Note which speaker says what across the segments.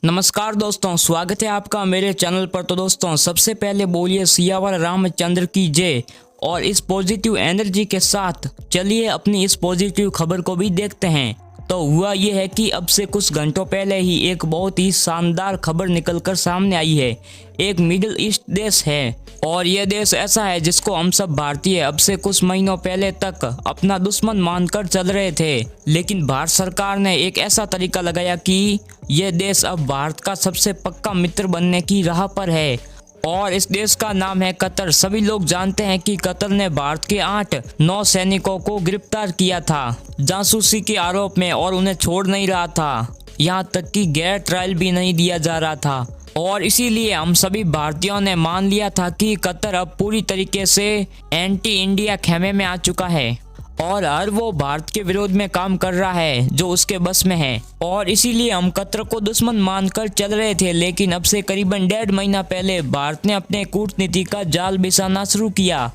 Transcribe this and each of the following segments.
Speaker 1: नमस्कार दोस्तों, स्वागत है आपका मेरे चैनल पर। तो दोस्तों, सबसे पहले बोलिए सियावर रामचंद्र की जय। और इस पॉजिटिव एनर्जी के साथ चलिए अपनी इस पॉजिटिव खबर को भी देखते हैं। तो हुआ ये है कि अब से कुछ घंटों पहले ही एक बहुत ही शानदार खबर निकलकर सामने आई है। एक मिडिल ईस्ट देश है और यह देश ऐसा है जिसको हम सब भारतीय अब से कुछ महीनों पहले तक अपना दुश्मन मानकर चल रहे थे, लेकिन भारत सरकार ने एक ऐसा तरीका लगाया कि यह देश अब भारत का सबसे पक्का मित्र बनने की राह पर है। और इस देश का नाम है कतर। सभी लोग जानते हैं कि कतर ने भारत के 8 नौसैनिकों को गिरफ्तार किया था जासूसी के आरोप में, और उन्हें छोड़ नहीं रहा था। यहाँ तक कि गैर ट्रायल भी नहीं दिया जा रहा था। और इसीलिए हम सभी भारतीयों ने मान लिया था कि कतर अब पूरी तरीके से एंटी इंडिया खेमे में आ चुका है और हर वो भारत के विरोध में काम कर रहा है जो उसके बस में है। और इसीलिए हम कतर को दुश्मन मानकर चल रहे थे, लेकिन अब से करीबन 1.5 महीना पहले भारत ने अपने कूटनीति का जाल बिछाना शुरू किया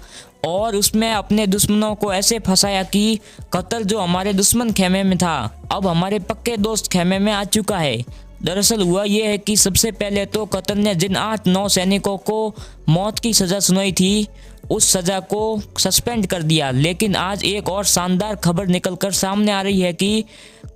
Speaker 1: और उसमें अपने दुश्मनों को ऐसे फंसाया कि कतर जो हमारे दुश्मन खेमे में था अब हमारे पक्के दोस्त खेमे में आ चुका है। दरअसल हुआ यह है कि सबसे पहले तो कतर ने जिन 8 नौसैनिकों को मौत की सजा सुनाई थी उस सजा को सस्पेंड कर दिया। लेकिन आज एक और शानदार खबर निकलकर सामने आ रही है कि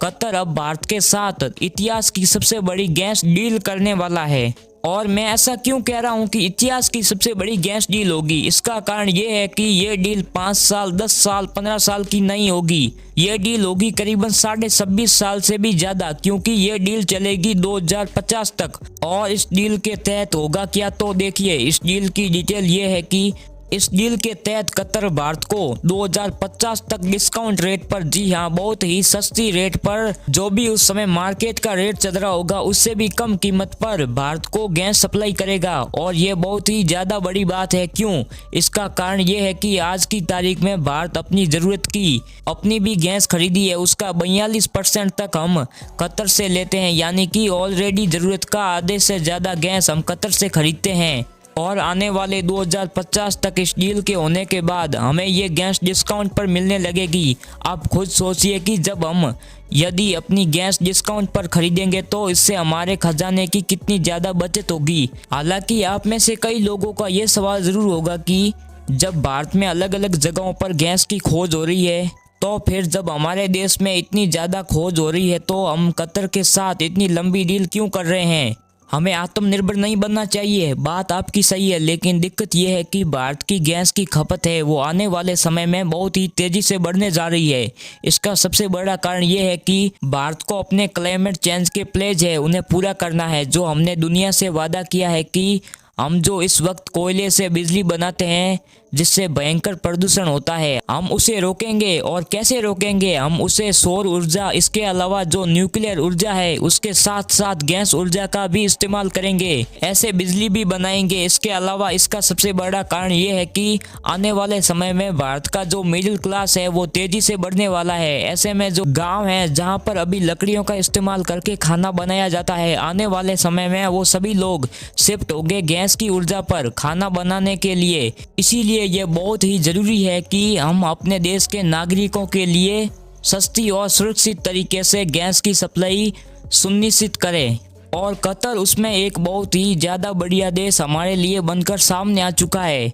Speaker 1: कतर अब भारत के साथ इतिहास की सबसे बड़ी गैस डील करने वाला है। और मैं ऐसा क्यों कह रहा हूं कि इतिहास की सबसे बड़ी गैस डील होगी, इसका कारण ये है कि ये डील 5 साल, 10 साल, 15 साल की नहीं होगी। ये डील होगी करीबन 26.5 साल से भी ज्यादा, क्योंकि ये डील चलेगी 2050 तक। और इस डील के तहत होगा क्या, तो देखिए इस डील की डिटेल ये है कि इस डील के तहत कतर भारत को 2050 तक डिस्काउंट रेट पर, जी हाँ बहुत ही सस्ती रेट पर, जो भी उस समय मार्केट का रेट चल रहा होगा उससे भी कम कीमत पर भारत को गैस सप्लाई करेगा। और ये बहुत ही ज़्यादा बड़ी बात है। क्यों? इसका कारण ये है कि आज की तारीख में भारत अपनी ज़रूरत की अपनी भी गैस खरीदी है उसका 42% तक हम कतर से लेते हैं, यानी कि ऑलरेडी ज़रूरत का आधे से ज़्यादा गैस हम कतर से खरीदते हैं। और आने वाले 2050 तक इस डील के होने के बाद हमें ये गैस डिस्काउंट पर मिलने लगेगी। आप खुद सोचिए कि जब हम यदि अपनी गैस डिस्काउंट पर खरीदेंगे तो इससे हमारे खजाने की कितनी ज़्यादा बचत होगी। हालांकि आप में से कई लोगों का ये सवाल ज़रूर होगा कि जब भारत में अलग अलग जगहों पर गैस की खोज हो रही है तो फिर जब हमारे देश में इतनी ज़्यादा खोज हो रही है तो हम कतर के साथ इतनी लंबी डील क्यों कर रहे हैं? हमें आत्मनिर्भर नहीं बनना चाहिए। बात आपकी सही है, लेकिन दिक्कत यह है कि भारत की गैस की खपत है वो आने वाले समय में बहुत ही तेज़ी से बढ़ने जा रही है। इसका सबसे बड़ा कारण ये है कि भारत को अपने क्लाइमेट चेंज के प्लेज है उन्हें पूरा करना है। जो हमने दुनिया से वादा किया है कि हम जो इस वक्त कोयले से बिजली बनाते हैं जिससे भयंकर प्रदूषण होता है, हम उसे रोकेंगे। और कैसे रोकेंगे? हम उसे सौर ऊर्जा, इसके अलावा जो न्यूक्लियर ऊर्जा है उसके साथ साथ गैस ऊर्जा का भी इस्तेमाल करेंगे, ऐसे बिजली भी बनाएंगे। इसके अलावा इसका सबसे बड़ा कारण ये है कि आने वाले समय में भारत का जो मिडिल क्लास है वो तेजी से बढ़ने वाला है। ऐसे में जो गाँव है जहाँ पर अभी लकड़ियों का इस्तेमाल करके खाना बनाया जाता है, आने वाले समय में वो सभी लोग शिफ्ट होंगे गैस की ऊर्जा पर खाना बनाने के लिए। इसीलिए ये बहुत ही जरूरी है कि हम अपने देश के नागरिकों के लिए सस्ती और सुरक्षित तरीके से गैस की सप्लाई सुनिश्चित करें। और कतर उसमें एक बहुत ही ज़्यादा बढ़िया देश हमारे लिए बनकर सामने आ चुका है।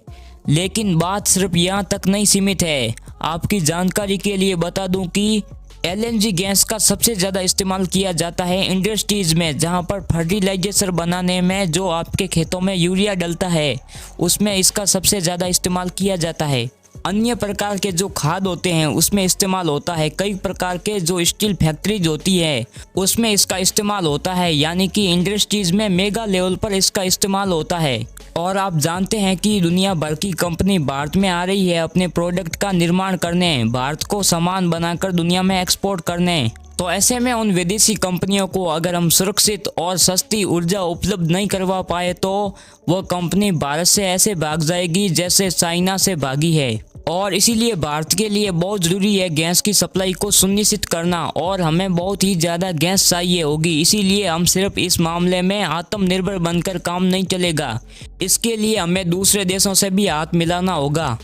Speaker 1: लेकिन बात सिर्फ यहाँ तक नहीं सीमित है। आपकी जानकारी के लिए बता दूं कि LNG गैस का सबसे ज़्यादा इस्तेमाल किया जाता है इंडस्ट्रीज़ में, जहां पर फर्टिलाइजेशन बनाने में जो आपके खेतों में यूरिया डलता है उसमें इसका सबसे ज़्यादा इस्तेमाल किया जाता है। अन्य प्रकार के जो खाद होते हैं उसमें इस्तेमाल होता है। कई प्रकार के जो स्टील फैक्ट्रीज होती है उसमें इसका इस्तेमाल होता है, यानी कि इंडस्ट्रीज़ में मेगा लेवल पर इसका इस्तेमाल होता है। और आप जानते हैं कि दुनिया भर की कंपनी भारत में आ रही है अपने प्रोडक्ट का निर्माण करने, भारत को सामान बनाकर दुनिया में एक्सपोर्ट करने। तो ऐसे में उन विदेशी कंपनियों को अगर हम सुरक्षित और सस्ती ऊर्जा उपलब्ध नहीं करवा पाए तो वह कंपनी भारत से ऐसे भाग जाएगी जैसे चाइना से भागी है। और इसीलिए भारत के लिए बहुत ज़रूरी है गैस की सप्लाई को सुनिश्चित करना, और हमें बहुत ही ज़्यादा गैस चाहिए होगी। इसीलिए हम सिर्फ इस मामले में आत्मनिर्भर बनकर काम नहीं चलेगा, इसके लिए हमें दूसरे देशों से भी हाथ मिलाना होगा।